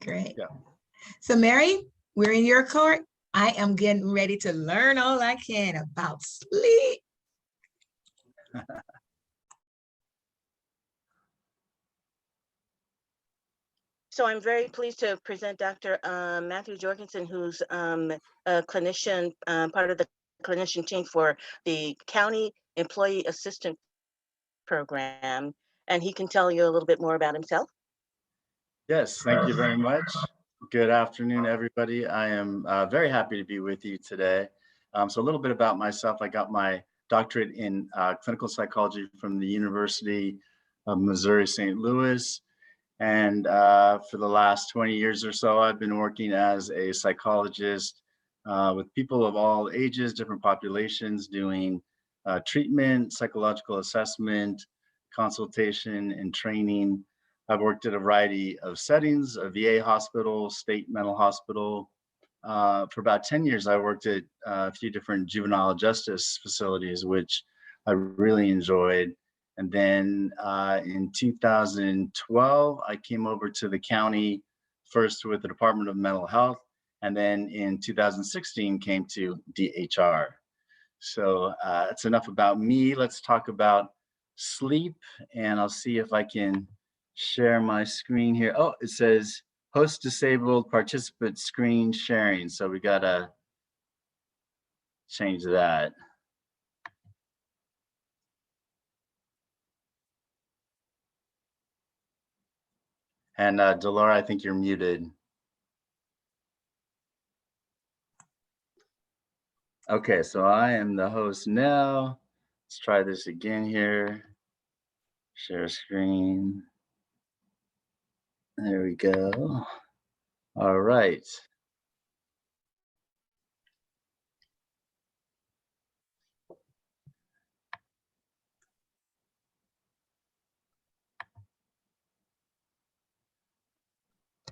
Great. Yeah. So Mary, we're in your court. I am getting ready to learn all I can about sleep. So I'm very pleased to present Dr. Matthew Jorgensen, who's a clinician, part of the clinician team for the County Employee Assistant Program, and he can tell you a little bit more about himself. Yes, thank you very much. Good afternoon, everybody. I am very happy to be with you today. So a little bit about myself. I got my doctorate in clinical psychology from the University of Missouri, St. Louis. And for the last 20 years or so, I've been working as a psychologist with people of all ages, different populations, doing treatment, psychological assessment, consultation, and training. I've worked at a variety of settings, a VA hospital, state mental hospital. For about 10 years, I worked at a few different juvenile justice facilities, which I really enjoyed. And then in 2012, I came over to the county, first with the Department of Mental Health, and then in 2016 came to DHR. So that's enough about me. Let's talk about sleep, and I'll see if I can share my screen here. Oh, it says host disabled participant screen sharing. So we gotta change that. And Delora, I think you're muted. Okay, so I am the host now. Let's try this again here. Share screen. There we go. All right.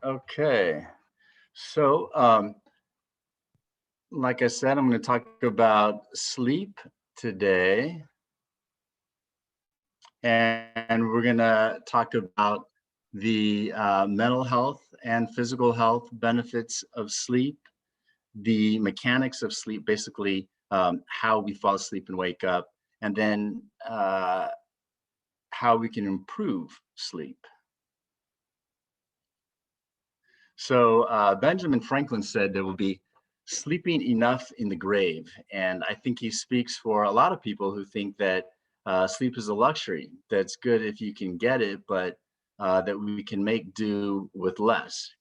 Okay, so like I said, I'm going to talk about sleep today. And we're going to talk about the mental health and physical health benefits of sleep, the mechanics of sleep, basically how we fall asleep and wake up, and then how we can improve sleep. So Benjamin Franklin said there will be sleeping enough in the grave. And I think he speaks for a lot of people who think that sleep is a luxury that's good if you can get it, but that we can make do with less.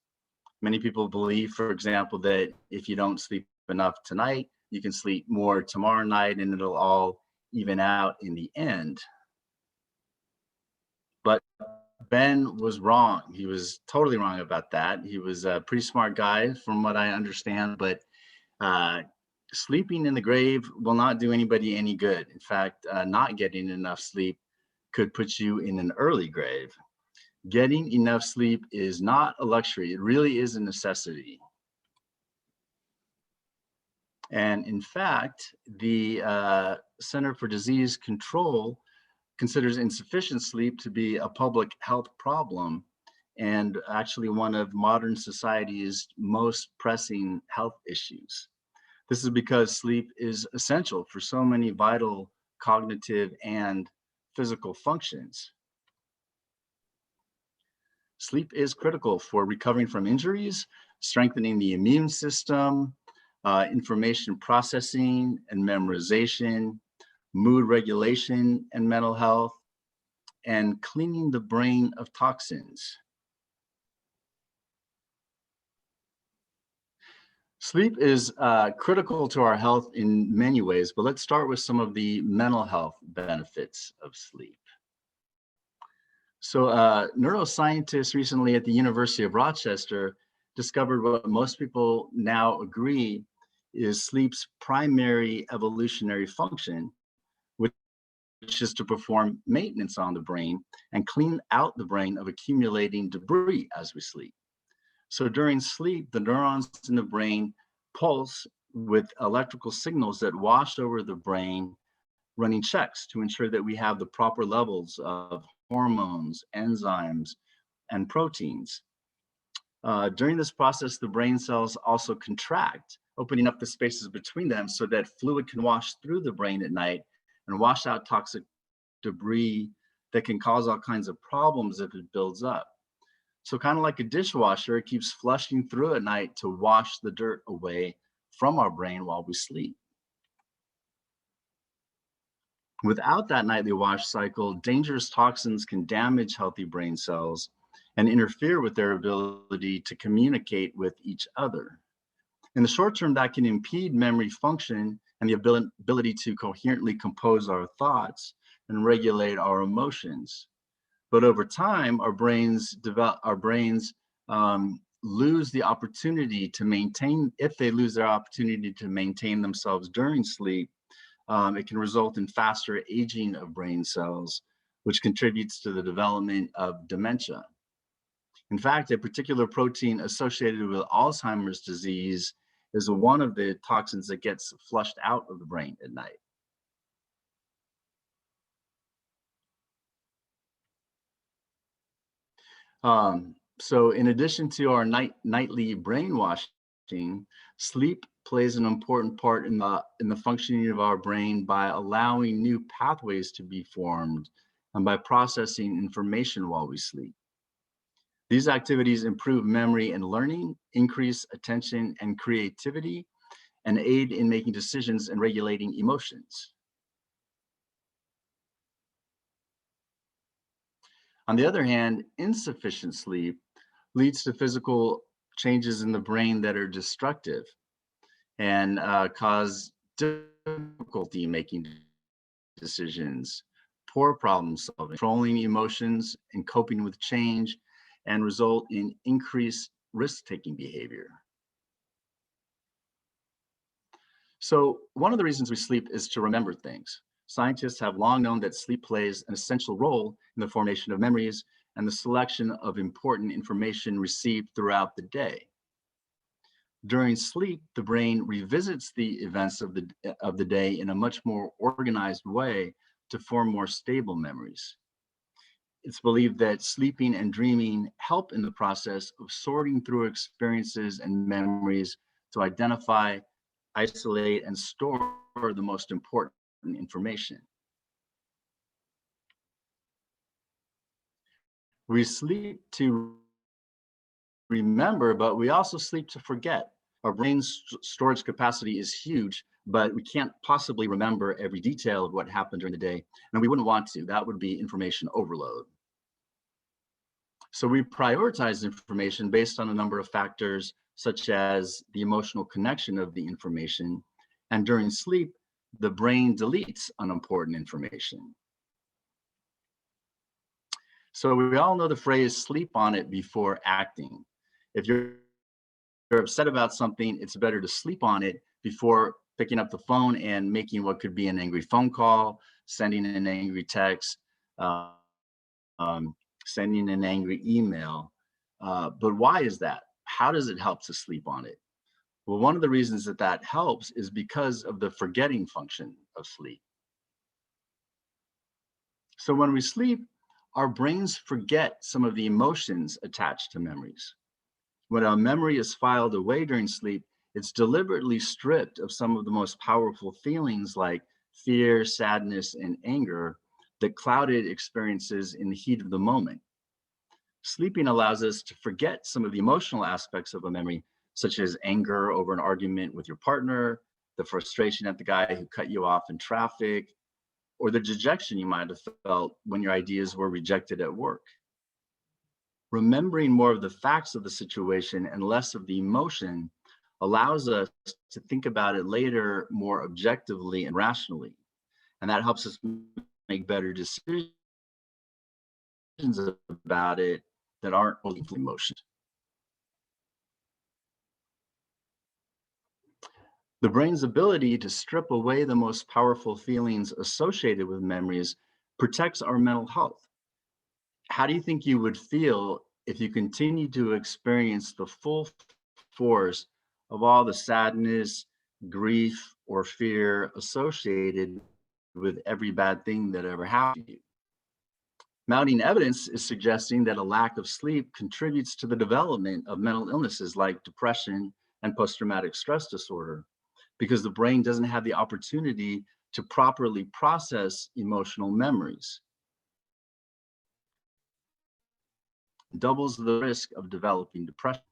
Many people believe, for example, that if you don't sleep enough tonight, you can sleep more tomorrow night and it'll all even out in the end. But Ben was wrong. He was totally wrong about that. He was a pretty smart guy from what I understand, but sleeping in the grave will not do anybody any good. In fact, not getting enough sleep could put you in an early grave. Getting enough sleep is not a luxury. It really is a necessity. And in fact, the Center for Disease Control considers insufficient sleep to be a public health problem and actually one of modern society's most pressing health issues. This is because sleep is essential for so many vital cognitive and physical functions. Sleep is critical for recovering from injuries, strengthening the immune system, information processing and memorization, mood regulation and mental health, and cleaning the brain of toxins. Sleep is critical to our health in many ways, but let's start with some of the mental health benefits of sleep. So neuroscientists recently at the University of Rochester discovered what most people now agree is sleep's primary evolutionary function, which is to perform maintenance on the brain and clean out the brain of accumulating debris as we sleep. So during sleep, the neurons in the brain pulse with electrical signals that wash over the brain, running checks to ensure that we have the proper levels of hormones, enzymes, and proteins. During this process, the brain cells also contract, opening up the spaces between them so that fluid can wash through the brain at night and wash out toxic debris that can cause all kinds of problems if it builds up. So kind of like a dishwasher, it keeps flushing through at night to wash the dirt away from our brain while we sleep. Without that nightly wash cycle, dangerous toxins can damage healthy brain cells and interfere with their ability to communicate with each other. In the short term, that can impede memory function and the ability to coherently compose our thoughts and regulate our emotions. But over time, our brains lose the opportunity to maintain, if they lose their opportunity to maintain themselves during sleep, it can result in faster aging of brain cells, which contributes to the development of dementia. In fact, a particular protein associated with Alzheimer's disease is one of the toxins that gets flushed out of the brain at night. So in addition to our nightly brainwashing, sleep plays an important part in the functioning of our brain by allowing new pathways to be formed and by processing information while we sleep. These activities improve memory and learning, increase attention and creativity, and aid in making decisions and regulating emotions. On the other hand, insufficient sleep leads to physical changes in the brain that are destructive and cause difficulty making decisions, poor problem solving, controlling emotions, and coping with change, and result in increased risk-taking behavior. So one of the reasons we sleep is to remember things. Scientists have long known that sleep plays an essential role in the formation of memories and the selection of important information received throughout the day. During sleep, the brain revisits the events of the day in a much more organized way to form more stable memories. It's believed that sleeping and dreaming help in the process of sorting through experiences and memories to identify, isolate, and store the most important information. We sleep to remember, but we also sleep to forget. Our brain's storage capacity is huge, but we can't possibly remember every detail of what happened during the day, and we wouldn't want to. That would be information overload. So we prioritize information based on a number of factors, such as the emotional connection of the information. And during sleep, the brain deletes unimportant information. So we all know the phrase sleep on it before acting. If you're upset about something, it's better to sleep on it before picking up the phone and making what could be an angry phone call, sending an angry text, sending an angry email. But why is that? How does it help to sleep on it? Well, one of the reasons that that helps is because of the forgetting function of sleep. So when we sleep, our brains forget some of the emotions attached to memories. When a memory is filed away during sleep, it's deliberately stripped of some of the most powerful feelings like fear, sadness, and anger that clouded experiences in the heat of the moment. Sleeping allows us to forget some of the emotional aspects of a memory, such as anger over an argument with your partner, the frustration at the guy who cut you off in traffic, or the dejection you might have felt when your ideas were rejected at work. Remembering more of the facts of the situation and less of the emotion allows us to think about it later more objectively and rationally. And that helps us make better decisions about it that aren't only emotions. The brain's ability to strip away the most powerful feelings associated with memories protects our mental health. How do you think you would feel if you continued to experience the full force of all the sadness, grief, or fear associated with every bad thing that ever happened to you? Mounting evidence is suggesting that a lack of sleep contributes to the development of mental illnesses like depression and post-traumatic stress disorder, because the brain doesn't have the opportunity to properly process emotional memories. Doubles the risk of developing depression.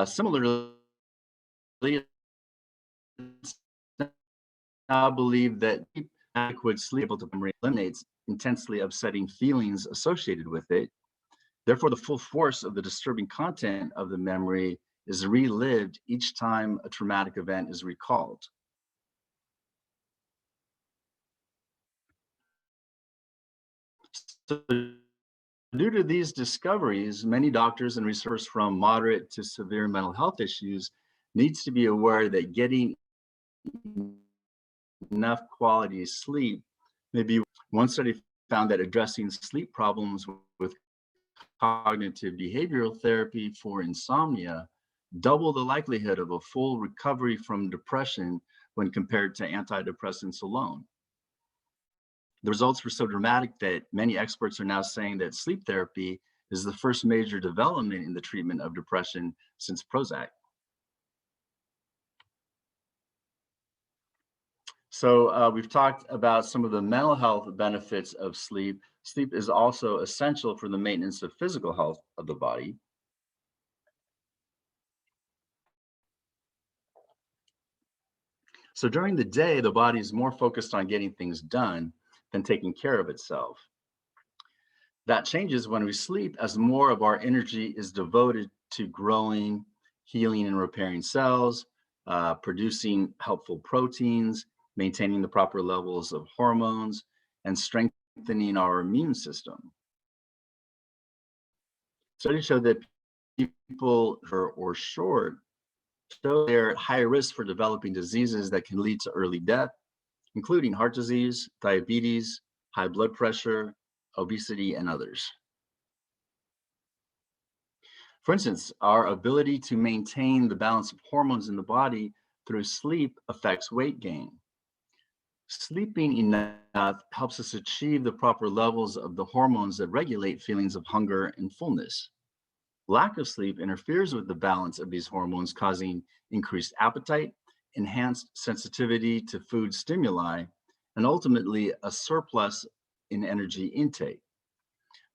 Similarly, it's now believed that adequate sleep able to eliminates intensely upsetting feelings associated with it. Therefore, the full force of the disturbing content of the memory is relived each time a traumatic event is recalled. So, due to these discoveries, many doctors and researchers from moderate to severe mental health issues needs to be aware that getting enough quality sleep may be. One study found that addressing sleep problems with cognitive behavioral therapy for insomnia double the likelihood of a full recovery from depression when compared to antidepressants alone. The results were so dramatic that many experts are now saying that sleep therapy is the first major development in the treatment of depression since Prozac. So we've talked about some of the mental health benefits of sleep. Sleep is also essential for the maintenance of physical health of the body. So during the day, the body is more focused on getting things done than taking care of itself. That changes when we sleep, as more of our energy is devoted to growing, healing, and repairing cells, producing helpful proteins, maintaining the proper levels of hormones, and strengthening our immune system. Studies show that people who are short show they're at higher risk for developing diseases that can lead to early death, including heart disease, diabetes, high blood pressure, obesity, and others. For instance, our ability to maintain the balance of hormones in the body through sleep affects weight gain. Sleeping enough helps us achieve the proper levels of the hormones that regulate feelings of hunger and fullness. Lack of sleep interferes with the balance of these hormones, causing increased appetite, enhanced sensitivity to food stimuli, and ultimately a surplus in energy intake.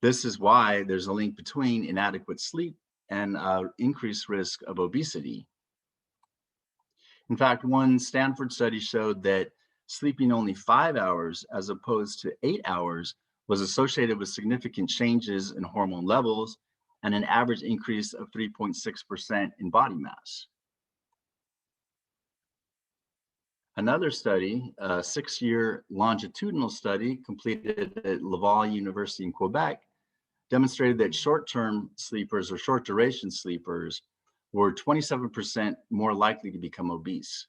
This is why there's a link between inadequate sleep and increased risk of obesity. In fact, one Stanford study showed that sleeping only 5 hours as opposed to 8 hours was associated with significant changes in hormone levels and an average increase of 3.6% in body mass. Another study, a 6-year longitudinal study completed at Laval University in Quebec, demonstrated that short-term sleepers or short duration sleepers were 27% more likely to become obese.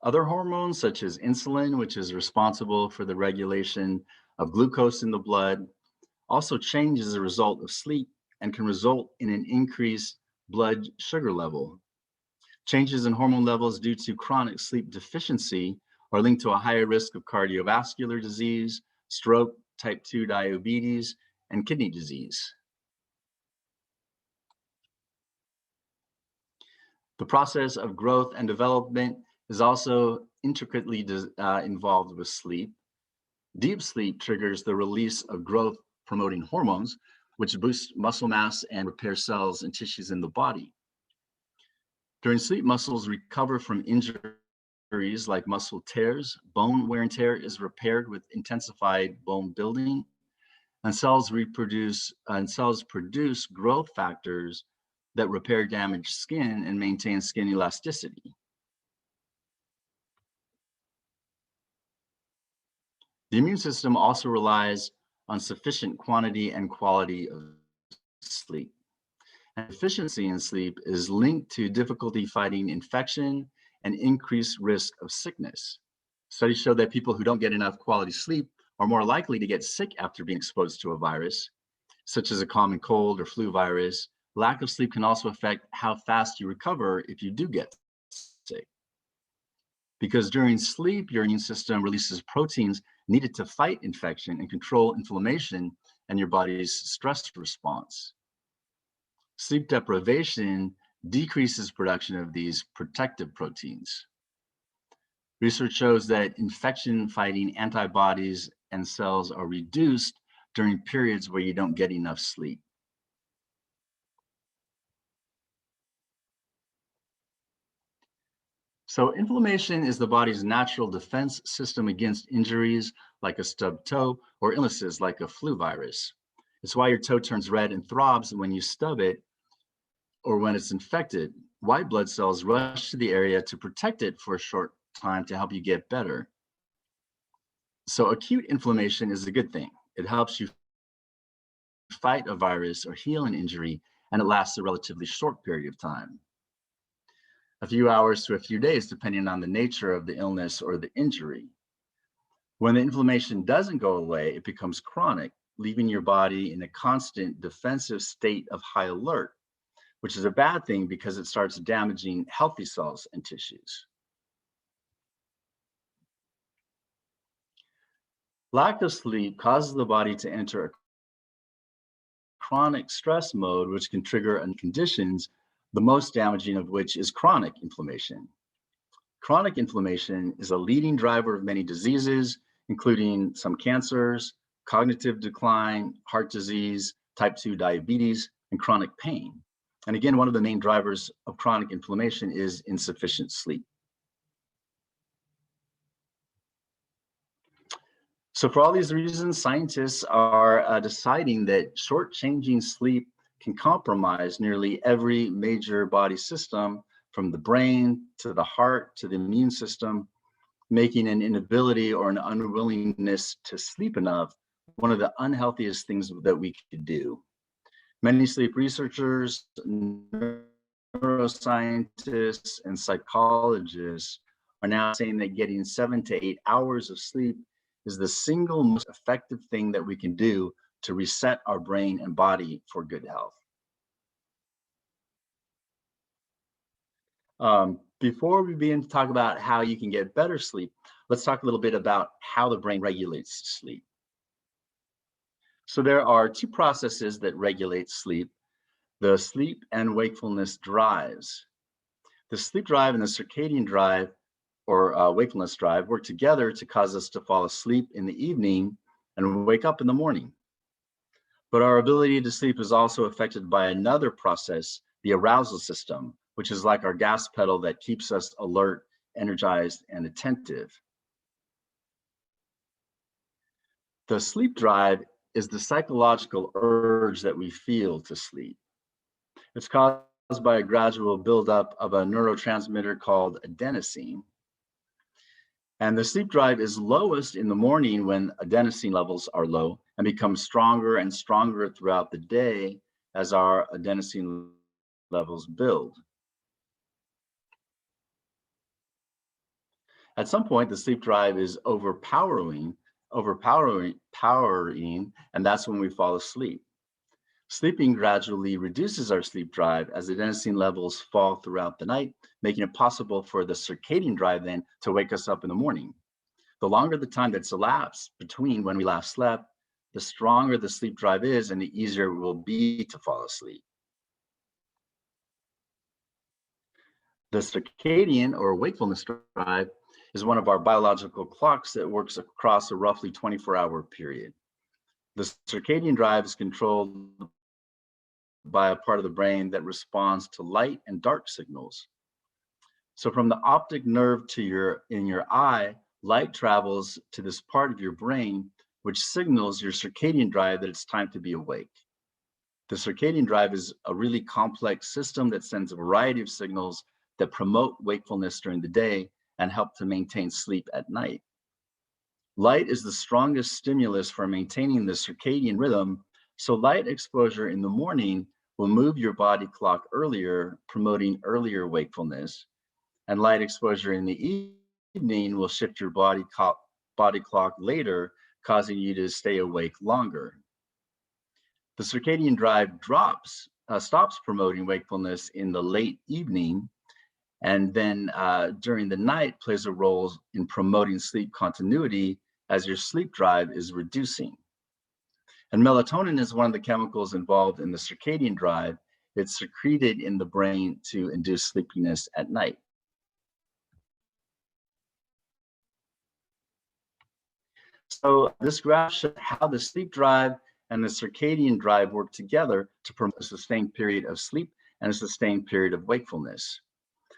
Other hormones such as insulin, which is responsible for the regulation of glucose in the blood, also change as a result of sleep and can result in an increased blood sugar level. Changes in hormone levels due to chronic sleep deficiency are linked to a higher risk of cardiovascular disease, stroke, type 2 diabetes, and kidney disease. The process of growth and development is also intricately involved with sleep. Deep sleep triggers the release of growth-promoting hormones, which boost muscle mass and repair cells and tissues in the body. During sleep, muscles recover from injuries like muscle tears. Bone wear and tear is repaired with intensified bone building, and cells produce growth factors that repair damaged skin and maintain skin elasticity. The immune system also relies on sufficient quantity and quality of sleep. And deficiency in sleep is linked to difficulty fighting infection and increased risk of sickness. Studies show that people who don't get enough quality sleep are more likely to get sick after being exposed to a virus, such as a common cold or flu virus, lack of sleep can also affect how fast you recover if you do get sick. Because during sleep, your immune system releases proteins needed to fight infection and control inflammation and your body's stress response. Sleep deprivation decreases production of these protective proteins. Research shows that infection-fighting antibodies and cells are reduced during periods where you don't get enough sleep. So inflammation is the body's natural defense system against injuries like a stubbed toe or illnesses like a flu virus. It's why your toe turns red and throbs when you stub it or when it's infected. White blood cells rush to the area to protect it for a short time to help you get better. So acute inflammation is a good thing. It helps you fight a virus or heal an injury, and it lasts a relatively short period of time. A few hours to a few days, depending on the nature of the illness or the injury. When the inflammation doesn't go away, it becomes chronic, leaving your body in a constant defensive state of high alert, which is a bad thing because it starts damaging healthy cells and tissues. Lack of sleep causes the body to enter a chronic stress mode, which can trigger conditions, the most damaging of which is chronic inflammation. Chronic inflammation is a leading driver of many diseases, including some cancers, cognitive decline, heart disease, type 2 diabetes, and chronic pain. And again, one of the main drivers of chronic inflammation is insufficient sleep. So for all these reasons, scientists are deciding that shortchanging sleep can compromise nearly every major body system, from the brain to the heart to the immune system, making an inability or an unwillingness to sleep enough one of the unhealthiest things that we could do. Many sleep researchers, neuroscientists, and psychologists are now saying that getting 7 to 8 hours of sleep is the single most effective thing that we can do to reset our brain and body for good health. Before we begin to talk about how you can get better sleep, let's talk a little bit about how the brain regulates sleep. So there are two processes that regulate sleep: the sleep and wakefulness drives. The sleep drive and the circadian drive, or wakefulness drive, work together to cause us to fall asleep in the evening and wake up in the morning. But our ability to sleep is also affected by another process, the arousal system, which is like our gas pedal that keeps us alert, energized, and attentive. The sleep drive is the psychological urge that we feel to sleep. It's caused by a gradual buildup of a neurotransmitter called adenosine. And the sleep drive is lowest in the morning when adenosine levels are low, and becomes stronger and stronger throughout the day as our adenosine levels build. At some point, the sleep drive is overpowering, and that's when we fall asleep. Sleeping gradually reduces our sleep drive as adenosine levels fall throughout the night, making it possible for the circadian drive then to wake us up in the morning. The longer the time that's elapsed between when we last slept, the stronger the sleep drive is and the easier it will be to fall asleep. The circadian or wakefulness drive is one of our biological clocks that works across a roughly 24-hour period. The circadian drive is controlled by a part of the brain that responds to light and dark signals. So from the optic nerve to in your eye, light travels to this part of your brain, which signals your circadian drive that it's time to be awake. The circadian drive is a really complex system that sends a variety of signals that promote wakefulness during the day and help to maintain sleep at night. Light is the strongest stimulus for maintaining the circadian rhythm, so light exposure in the morning will move your body clock earlier, promoting earlier wakefulness, and light exposure in the evening will shift your body clock later, causing you to stay awake longer. The circadian drive drops stops promoting wakefulness in the late evening, and then during the night plays a role in promoting sleep continuity as your sleep drive is reducing. And melatonin is one of the chemicals involved in the circadian drive. It's secreted in the brain to induce sleepiness at night. So this graph shows how the sleep drive and the circadian drive work together to promote a sustained period of sleep and a sustained period of wakefulness.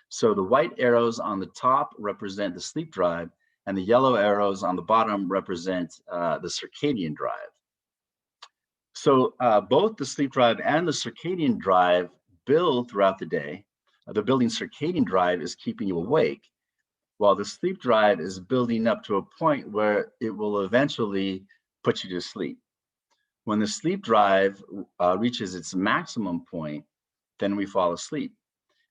So the white arrows on the top represent the sleep drive, and the yellow arrows on the bottom represent the circadian drive. So both the sleep drive and the circadian drive build throughout the day. The building circadian drive is keeping you awake, while the sleep drive is building up to a point where it will eventually put you to sleep. When the sleep drive reaches its maximum point, then we fall asleep.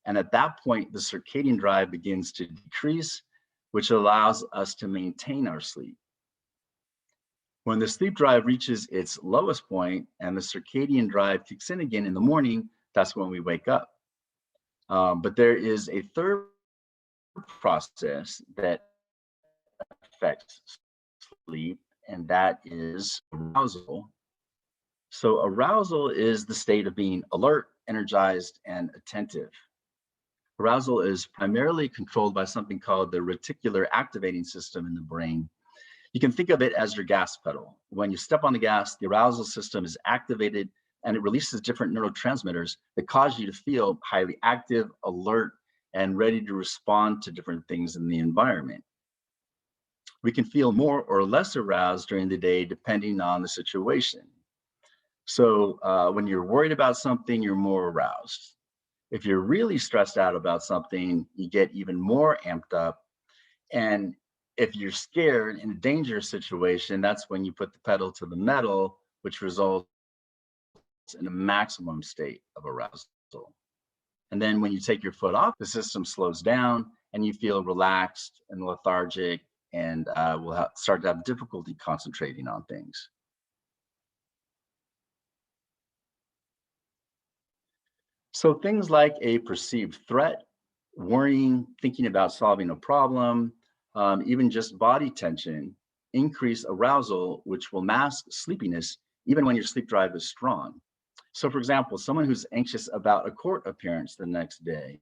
And at that point, the circadian drive begins to decrease, which allows us to maintain our sleep. When the sleep drive reaches its lowest point and the circadian drive kicks in again in the morning, that's when we wake up. But there is a third process that affects sleep, and that is arousal. So arousal is the state of being alert, energized, and attentive. Arousal is primarily controlled by something called the reticular activating system in the brain. You can think of it as your gas pedal. When you step on the gas, the arousal system is activated and it releases different neurotransmitters that cause you to feel highly active, alert, and ready to respond to different things in the environment. We can feel more or less aroused during the day depending on the situation. So when you're worried about something, you're more aroused. If you're really stressed out about something, you get even more amped up. And if you're scared in a dangerous situation, that's when you put the pedal to the metal, which results in a maximum state of arousal. And then when you take your foot off, the system slows down and you feel relaxed and lethargic and will start to have difficulty concentrating on things. So things like a perceived threat, worrying, thinking about solving a problem, even just body tension, increase arousal, which will mask sleepiness even when your sleep drive is strong. So for example, someone who's anxious about a court appearance the next day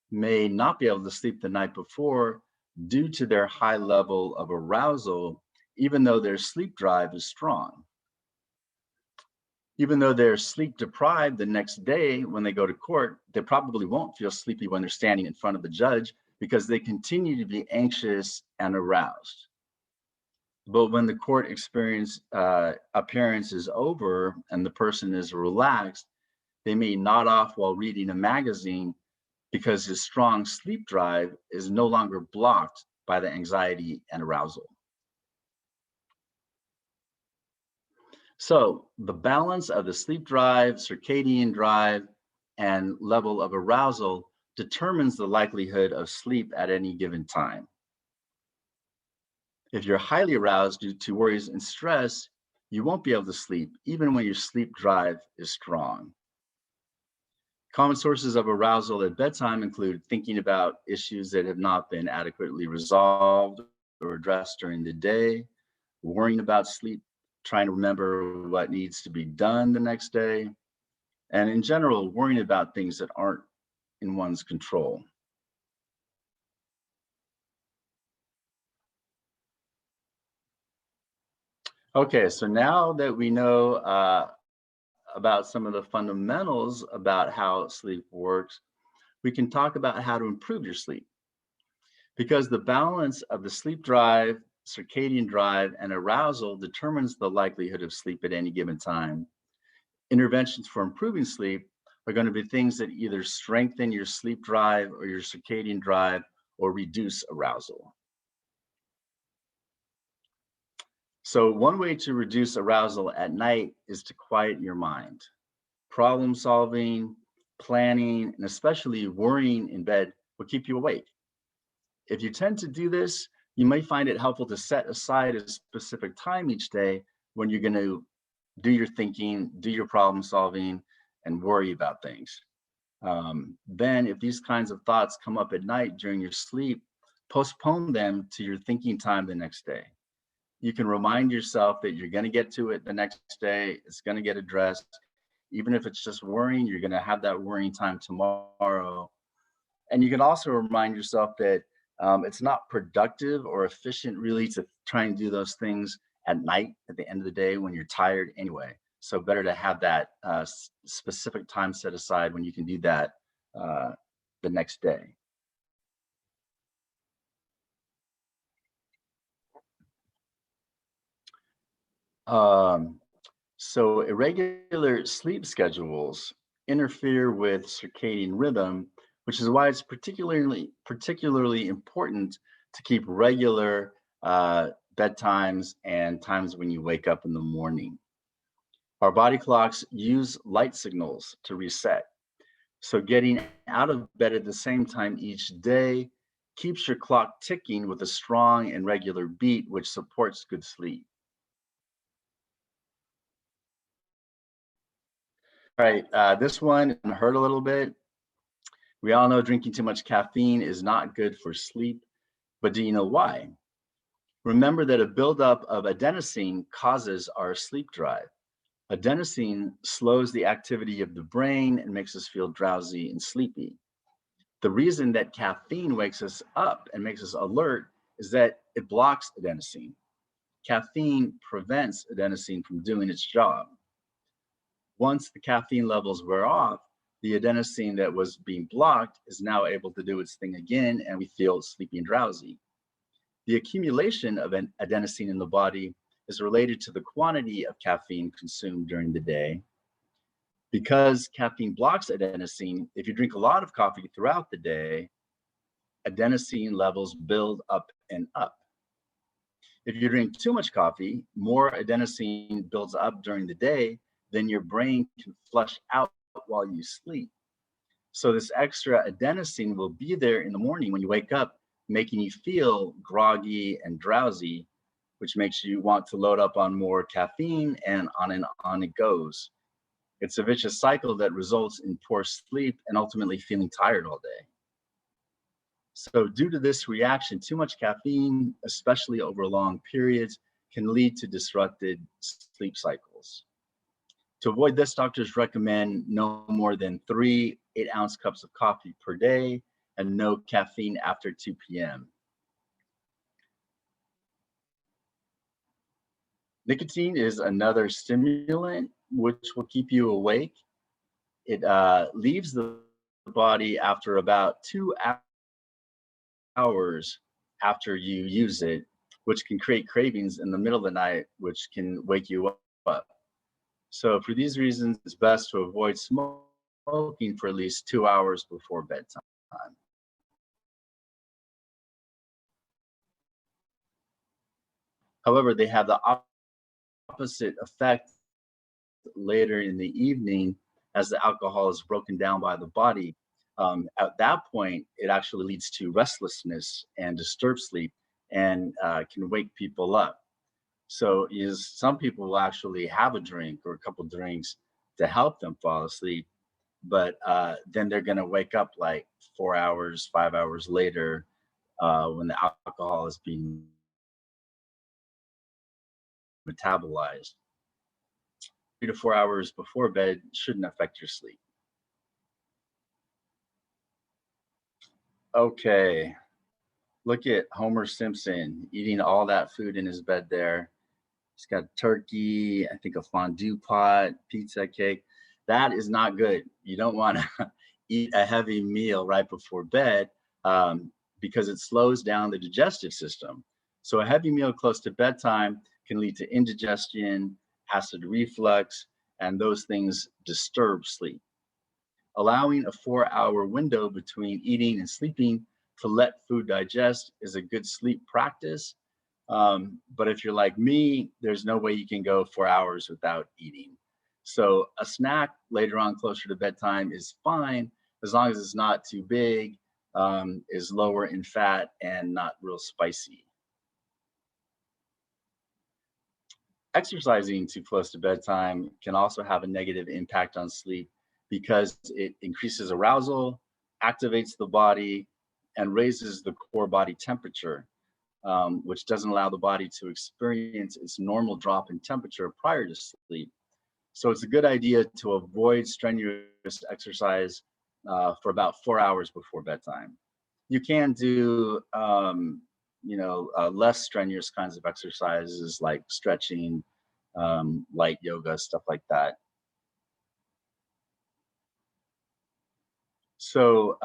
may not be able to sleep the night before due to their high level of arousal, even though their sleep drive is strong. Even though they're sleep deprived the next day when they go to court, they probably won't feel sleepy when they're standing in front of the judge because they continue to be anxious and aroused. But when the court appearance is over and the person is relaxed, they may nod off while reading a magazine because his strong sleep drive is no longer blocked by the anxiety and arousal. So the balance of the sleep drive, circadian drive, and level of arousal determines the likelihood of sleep at any given time. If you're highly aroused due to worries and stress, you won't be able to sleep even when your sleep drive is strong. Common sources of arousal at bedtime include thinking about issues that have not been adequately resolved or addressed during the day, worrying about sleep, trying to remember what needs to be done the next day, and in general, worrying about things that aren't in one's control. Okay, so now that we know about some of the fundamentals about how sleep works, we can talk about how to improve your sleep. Because the balance of the sleep drive, circadian drive, and arousal determines the likelihood of sleep at any given time. Interventions for improving sleep are going to be things that either strengthen your sleep drive or your circadian drive or reduce arousal. So one way to reduce arousal at night is to quiet your mind. Problem solving, planning, and especially worrying in bed will keep you awake. If you tend to do this, you may find it helpful to set aside a specific time each day when you're going to do your thinking, do your problem solving, and worry about things. Then if these kinds of thoughts come up at night during your sleep, postpone them to your thinking time the next day. You can remind yourself that you're going to get to it the next day. It's going to get addressed. Even if it's just worrying, you're going to have that worrying time tomorrow. And you can also remind yourself that it's not productive or efficient really to try and do those things at night at the end of the day when you're tired anyway. So better to have that specific time set aside when you can do that the next day. So irregular sleep schedules interfere with circadian rhythm, which is why it's particularly important to keep regular bedtimes and times when you wake up in the morning. Our body clocks use light signals to reset. So getting out of bed at the same time each day keeps your clock ticking with a strong and regular beat, which supports good sleep. All right, this one hurt a little bit. We all know drinking too much caffeine is not good for sleep, but do you know why? Remember that a buildup of adenosine causes our sleep drive. Adenosine slows the activity of the brain and makes us feel drowsy and sleepy. The reason that caffeine wakes us up and makes us alert is that it blocks adenosine. Caffeine prevents adenosine from doing its job. Once the caffeine levels wear off, the adenosine that was being blocked is now able to do its thing again, and we feel sleepy and drowsy. The accumulation of an adenosine in the body is related to the quantity of caffeine consumed during the day. Because caffeine blocks adenosine, if you drink a lot of coffee throughout the day, adenosine levels build up and up. If you drink too much coffee, more adenosine builds up during the day than your brain can flush out while you sleep. So this extra adenosine will be there in the morning when you wake up, making you feel groggy and drowsy, which makes you want to load up on more caffeine, and on it goes. It's a vicious cycle that results in poor sleep and ultimately feeling tired all day. So due to this reaction, too much caffeine, especially over long periods, can lead to disrupted sleep cycles. To avoid this, doctors recommend no more than 3 8-ounce cups of coffee per day and no caffeine after 2 p.m. Nicotine is another stimulant which will keep you awake. It leaves the body after about 2 hours after you use it, which can create cravings in the middle of the night, which can wake you up. So for these reasons, it's best to avoid smoking for at least 2 hours before bedtime. However, they have the opposite effect later in the evening as the alcohol is broken down by the body. At that point, it actually leads to restlessness and disturbed sleep and can wake people up. So some people will actually have a drink or a couple drinks to help them fall asleep, but then they're going to wake up like 4 hours, 5 hours later when the alcohol is being metabolized. 3 to 4 hours before bed shouldn't affect your sleep. Okay, look at Homer Simpson eating all that food in his bed there. He's got turkey, I think a fondue pot, pizza, cake. That is not good. You don't want to eat a heavy meal right before bed because it slows down the digestive system. So a heavy meal close to bedtime can lead to indigestion, acid reflux, and those things disturb sleep. Allowing a 4-hour window between eating and sleeping to let food digest is a good sleep practice. But if you're like me, there's no way you can go 4 hours without eating. So a snack later on closer to bedtime is fine as long as it's not too big, is lower in fat, and not real spicy. Exercising too close to bedtime can also have a negative impact on sleep because it increases arousal, activates the body, and raises the core body temperature, which doesn't allow the body to experience its normal drop in temperature prior to sleep. So it's a good idea to avoid strenuous exercise for about 4 hours before bedtime. You can do, less strenuous kinds of exercises like stretching, light yoga, stuff like that. So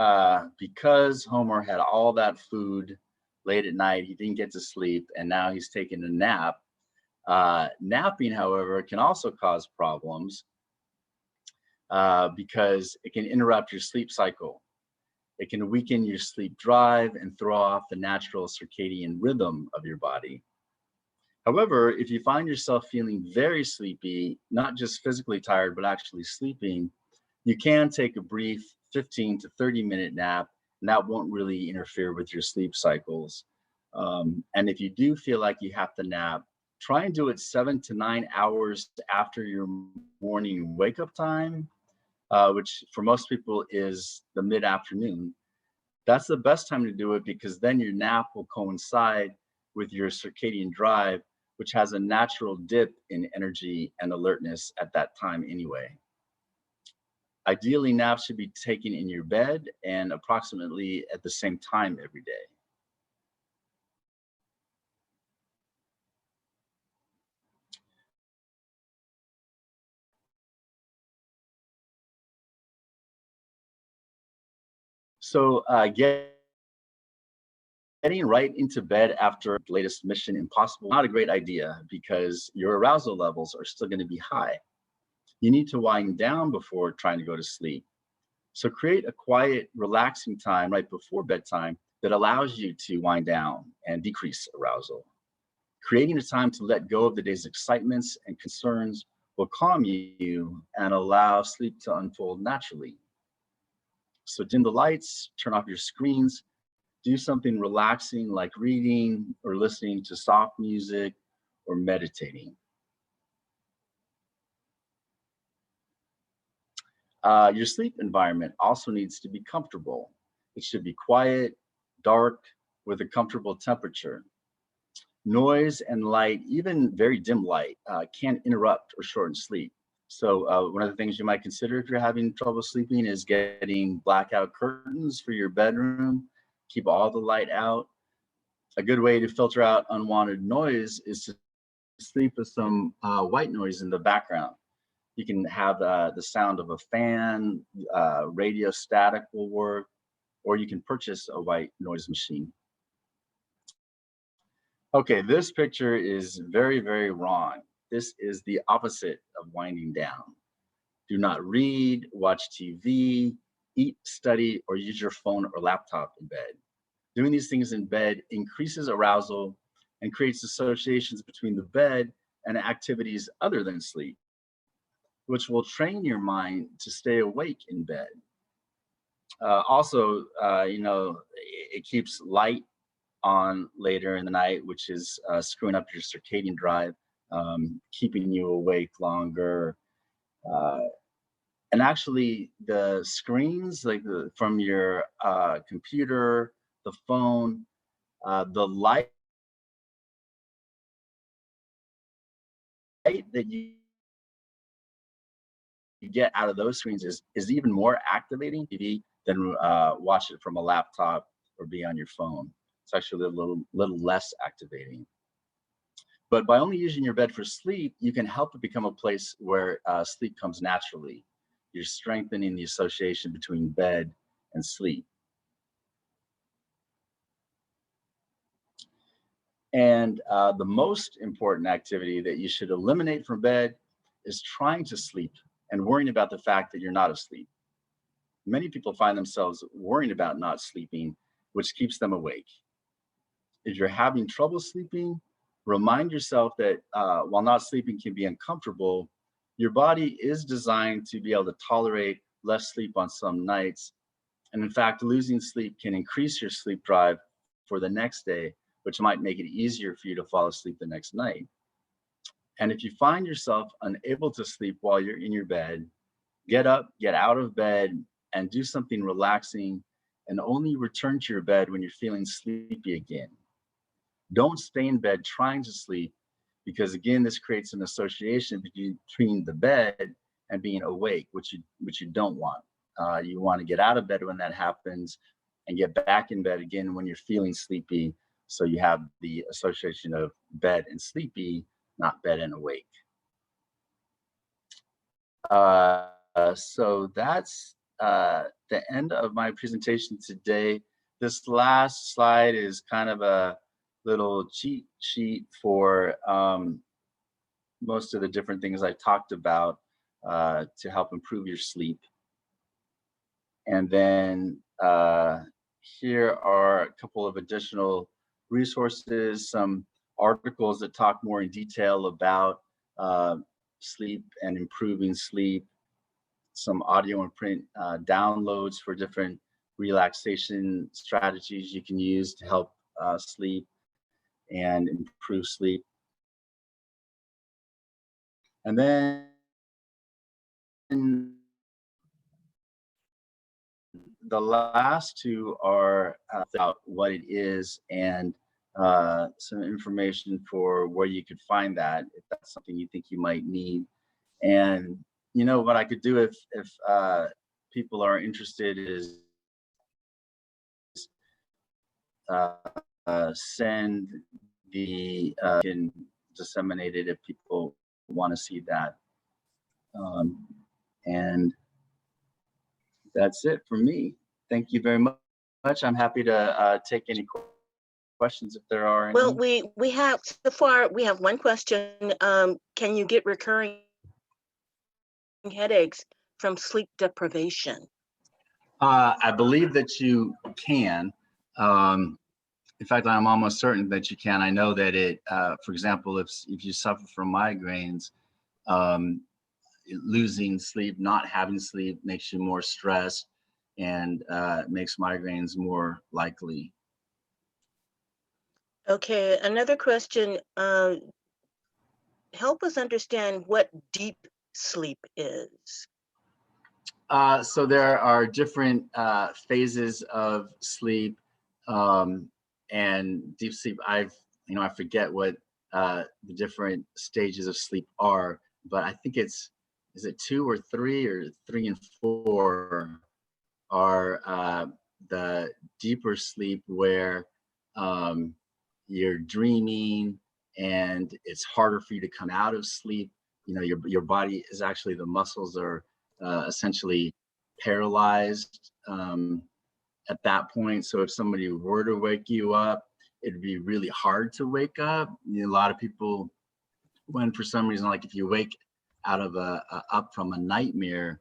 because Homer had all that food late at night, he didn't get to sleep, and now he's taking a nap. Napping, however, can also cause problems because it can interrupt your sleep cycle. It can weaken your sleep drive and throw off the natural circadian rhythm of your body. However, if you find yourself feeling very sleepy, not just physically tired, but actually sleeping, you can take a brief 15 to 30-minute nap, and that won't really interfere with your sleep cycles. And if you do feel like you have to nap, try and do it 7 to 9 hours after your morning wake up time, which for most people is the mid-afternoon. That's the best time to do it because then your nap will coincide with your circadian drive, which has a natural dip in energy and alertness at that time anyway. Ideally, naps should be taken in your bed and approximately at the same time every day. So getting right into bed after the latest Mission Impossible, not a great idea because your arousal levels are still going to be high. You need to wind down before trying to go to sleep. So create a quiet, relaxing time right before bedtime that allows you to wind down and decrease arousal. Creating a time to let go of the day's excitements and concerns will calm you and allow sleep to unfold naturally. So dim the lights, turn off your screens, do something relaxing like reading or listening to soft music or meditating. Your sleep environment also needs to be comfortable. It should be quiet, dark, with a comfortable temperature. Noise and light, even very dim light, can interrupt or shorten sleep. So one of the things you might consider if you're having trouble sleeping is getting blackout curtains for your bedroom. Keep all the light out. A good way to filter out unwanted noise is to sleep with some white noise in the background. You can have the sound of a fan, radio static will work, or you can purchase a white noise machine. Okay, this picture is very, very wrong. This is the opposite of winding down. Do not read, watch TV, eat, study, or use your phone or laptop in bed. Doing these things in bed increases arousal and creates associations between the bed and activities other than sleep, which will train your mind to stay awake in bed. Also, it keeps light on later in the night, which is screwing up your circadian drive, keeping you awake longer. Uh, and actually, the screens, like from your computer, the phone, the light that you get out of those screens is even more activating TV than watch it from a laptop or be on your phone. It's actually a little less activating. But by only using your bed for sleep, you can help it become a place where sleep comes naturally. You're strengthening the association between bed and sleep. And the most important activity that you should eliminate from bed is trying to sleep and worrying about the fact that you're not asleep. Many people find themselves worrying about not sleeping, which keeps them awake. If you're having trouble sleeping, remind yourself that while not sleeping can be uncomfortable, your body is designed to be able to tolerate less sleep on some nights. And in fact, losing sleep can increase your sleep drive for the next day, which might make it easier for you to fall asleep the next night. And if you find yourself unable to sleep while you're in your bed, Get up, get out of bed, and do something relaxing, and only return to your bed when you're feeling sleepy again. Don't stay in bed trying to sleep, because again, this creates an association between the bed and being awake, which you don't want. You want to get out of bed when that happens and get back in bed again when you're feeling sleepy. So you have the association of bed and sleepy, not bed and awake. So that's the end of my presentation today. This last slide is kind of a little cheat sheet for most of the different things I talked about to help improve your sleep. And then here are a couple of additional resources, some articles that talk more in detail about sleep and improving sleep, some audio and print downloads for different relaxation strategies you can use to help sleep and improve sleep. And then the last two are about what it is and some information for where you could find that if that's something you think you might need. And you know what I could do if people are interested is send the can disseminate it if people want to see that. And that's it for me. Thank you very much. I'm happy to take any questions if there are any. Well, we have so far we have one question. Can you get recurring headaches from sleep deprivation? I believe that you can. In fact, I'm almost certain that you can. I know that it, for example, if you suffer from migraines, losing sleep, not having sleep makes you more stressed and makes migraines more likely. Okay, another question. Help us understand what deep sleep is. So there are different phases of sleep, and deep sleep. I forget what the different stages of sleep are, but I think is it 2 or 3 or 3 and 4 are the deeper sleep where you're dreaming and it's harder for you to come out of sleep. You know, your body is actually, the muscles are essentially paralyzed at that point. So if somebody were to wake you up, it'd be really hard to wake up. You know, a lot of people, when for some reason, like if you wake out of up from a nightmare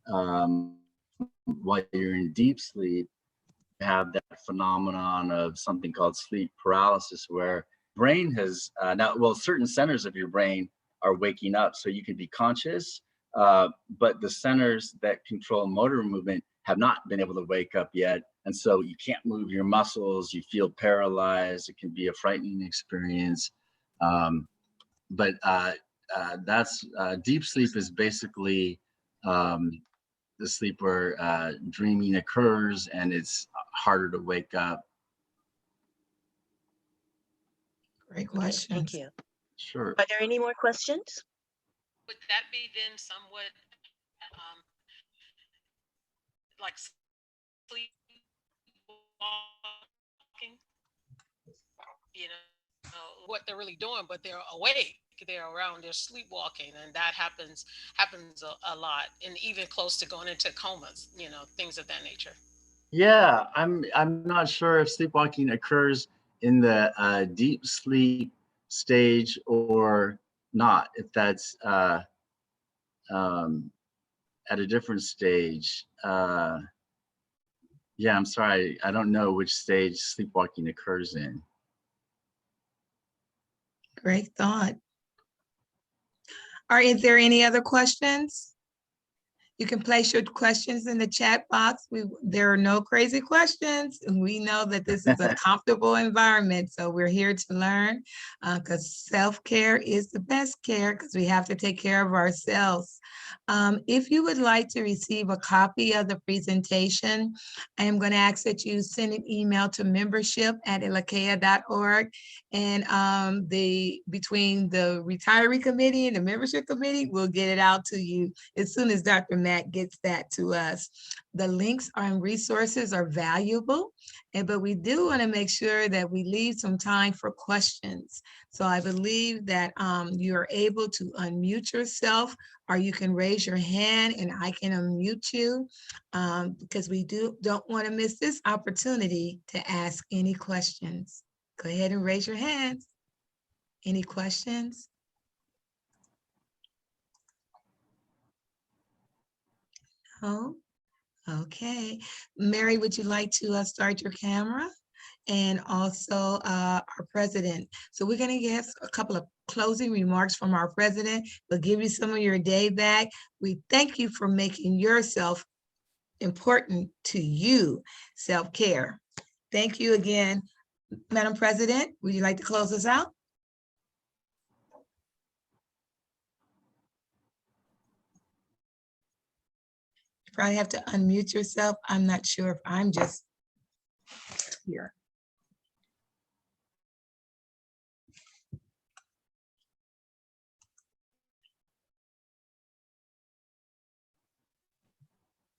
while you're in deep sleep, you have that phenomenon of something called sleep paralysis, where brain has certain centers of your brain are waking up, so you can be conscious, but the centers that control motor movement have not been able to wake up yet, and so you can't move your muscles. You feel paralyzed. It can be a frightening experience, but that's deep sleep is basically the sleep where dreaming occurs and it's harder to wake up. Great Okay, questions. thank you. Sure. Are there any more questions? Would that be then somewhat like sleep walking? You know what they're really doing, but they're awake. They're around. They're sleepwalking, and that happens a lot, and even close to going into comas. You know, things of that nature. Yeah, I'm not sure if sleepwalking occurs in the deep sleep stage or not. If that's at a different stage. Yeah, I'm sorry. I don't know which stage sleepwalking occurs in. Great thought. Is there any other questions? You can place your questions in the chat box. There are no crazy questions. We know that this is a comfortable environment, so we're here to learn because self-care is the best care because we have to take care of ourselves. If you would like to receive a copy of the presentation, I am going to ask that you send an email to membership@LACAAEA.org, and between the retiree committee and the membership committee, we'll get it out to you as soon as Dr. Matt gets that to us. The links and resources are valuable, but we do want to make sure that we leave some time for questions. So I believe that you're able to unmute yourself, or you can raise your hand and I can unmute you because we don't want to miss this opportunity to ask any questions. Go ahead and raise your hands. Any questions? No? Okay. Mary, would you like to start your camera? And also our president. So we're going to get a couple of closing remarks from our president. We'll give you some of your day back. We thank you for making yourself important to you, self-care. Thank you again. Madam President, would you like to close us out? You probably have to unmute yourself. I'm not sure if I'm just here.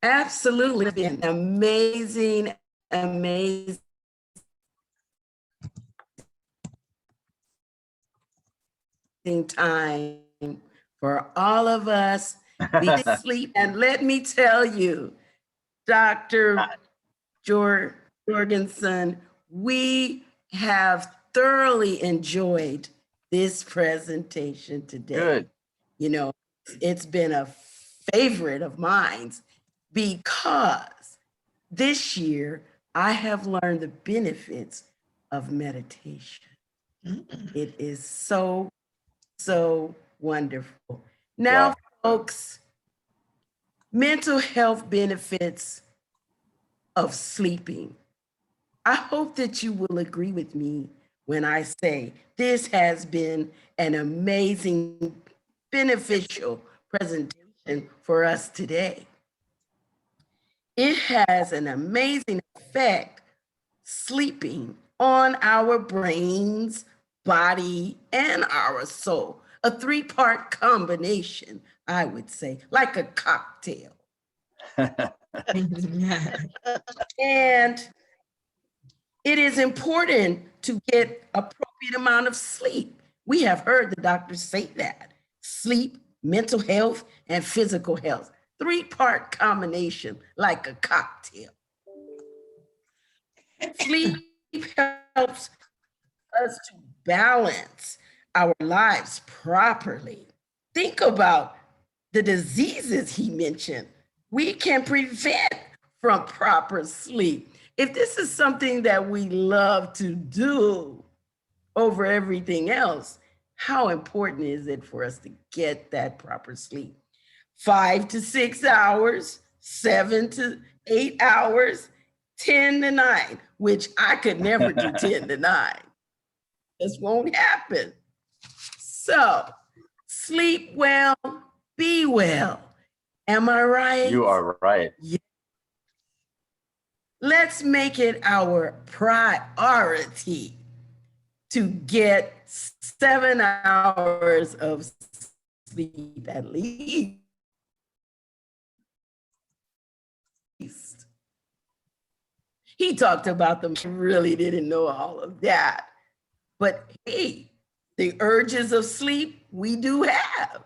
Absolutely, it's been amazing, amazing time for all of us. Be sleep, and let me tell you, Dr. Jorgensen, we have thoroughly enjoyed this presentation today. Good. You know, it's been a favorite of mine because this year I have learned the benefits of meditation. It is so, so wonderful. Now, Wow. folks, mental health benefits of sleeping. I hope that you will agree with me when I say this has been an amazing, beneficial presentation for us today. It has an amazing effect, sleeping, on our brains, body, and our soul. A three-part combination, I would say, like a cocktail. And it is important to get appropriate amount of sleep. We have heard the doctors say that. Sleep, mental health, and physical health. Three-part combination, like a cocktail. Sleep helps us to balance our lives properly. Think about the diseases he mentioned. We can prevent from proper sleep. If this is something that we love to do over everything else, how important is it for us to get that proper sleep? 5 to 6 hours, 7 to 8 hours, 10 to 9, which I could never do 10 to 9. This won't happen. So sleep well, be well. Am I right? You are right. Yeah. Let's make it our priority to get 7 hours of sleep at least. He talked about them, really didn't know all of that. But hey, the urges of sleep, we do have.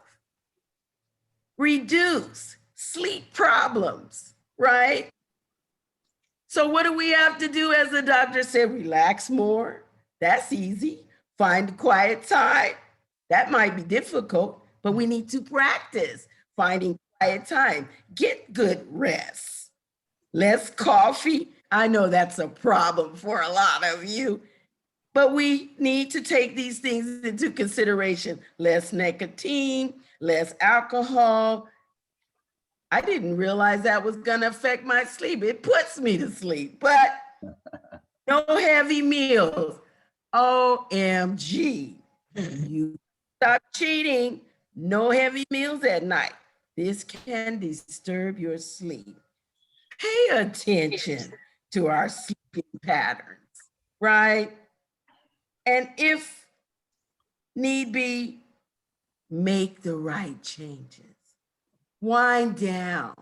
Reduce sleep problems, right? So what do we have to do, as the doctor said? Relax more. That's easy. Find quiet time. That might be difficult, but we need to practice finding quiet time. Get good rest. Less coffee. I know that's a problem for a lot of you, but we need to take these things into consideration. Less nicotine, less alcohol. I didn't realize that was gonna affect my sleep. It puts me to sleep, but no heavy meals. OMG. You stop cheating. No heavy meals at night. This can disturb your sleep. Pay attention to our sleeping patterns, right? And if need be, make the right changes. Wind down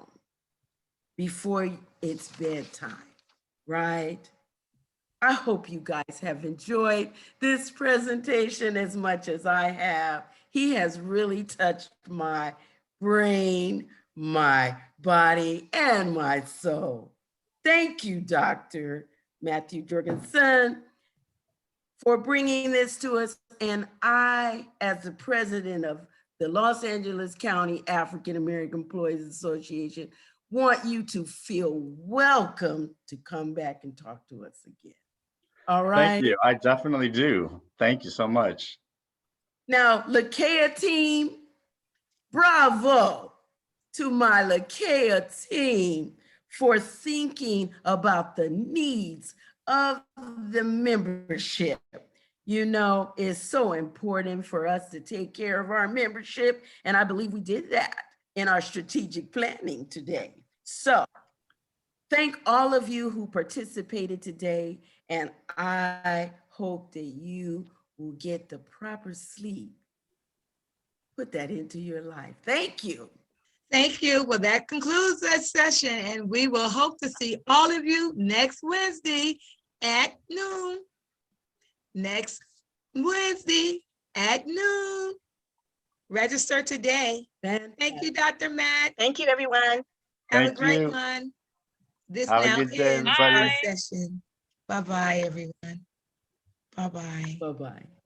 before it's bedtime, right? I hope you guys have enjoyed this presentation as much as I have. He has really touched my brain, my body, and my soul. Thank you, Dr. Matthew Jorgensen, for bringing this to us. And I, as the president of the Los Angeles County African American Employees Association, want you to feel welcome to come back and talk to us again. All right. Thank you. I definitely do. Thank you so much. Now, LACAAEA team, bravo to my LACAAEA team for thinking about the needs of the membership. You know, it's so important for us to take care of our membership, and I believe we did that in our strategic planning today. So, thank all of you who participated today, and I hope that you will get the proper sleep. Put that into your life. Thank you. Thank you. Well, that concludes that session, and we will hope to see all of you next Wednesday at noon. Next Wednesday at noon. Register today. Thank you, Dr. Matt. Thank you, everyone. Have a Thank great you. one. This Have a now good day, ends everybody. our session. Bye-bye, everyone. Bye-bye. Bye-bye.